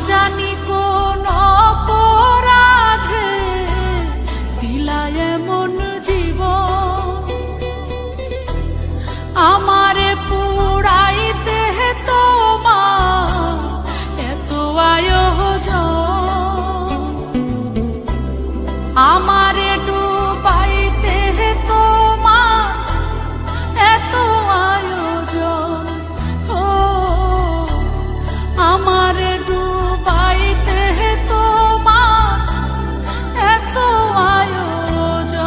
জানি কোন অপরাধে দিলা এমন জীবন, আমারে পুরাইতে তোমার এত আয়োজন, আমারে ডুবাইতে তোমার এত আয়োজন, ও আমারে ডুবাইতে তোমার এত আয়োজন।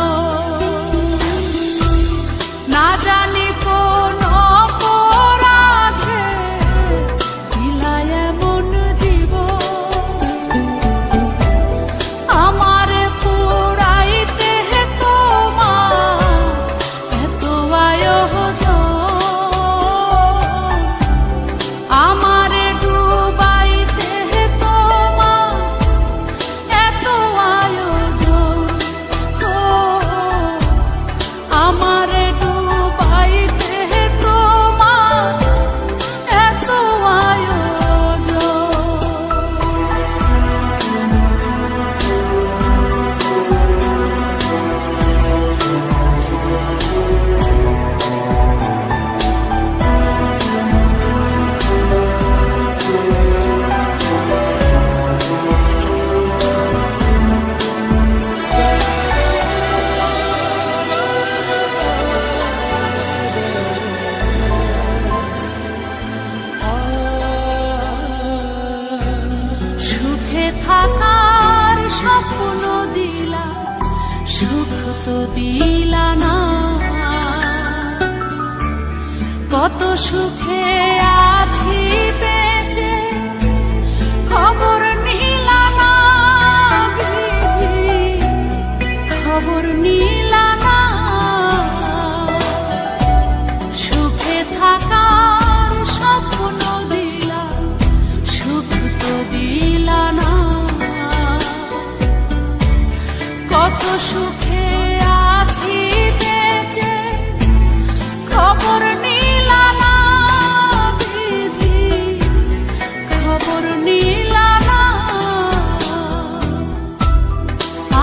না জানি কোন অপরাধে দিলা এমন জীবন, আমারে পুরাইতে তোমার এত আয়োজন, আমারে ডুবাইতে তোমার এত আয়োজন, ও আমারে ডুবাইতে তোমার এত আয়োজন। সুখে থাকার স্বপ্ন দিলা, সুখ তো দিলা না, কত সুখে আছি বেঁচে খবর নিলা না, বিধি খবর নিলা না। সুখে থাকার স্বপ্ন দিলা, সুখ তো দিলা না, কত সুখে আছি বেঁচে খবর নিলা না, বিধি খবর নিলা না।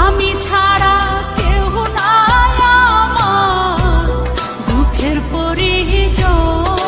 আমি ছাড়া কেউ নাই আমার দুঃখের পরিজন,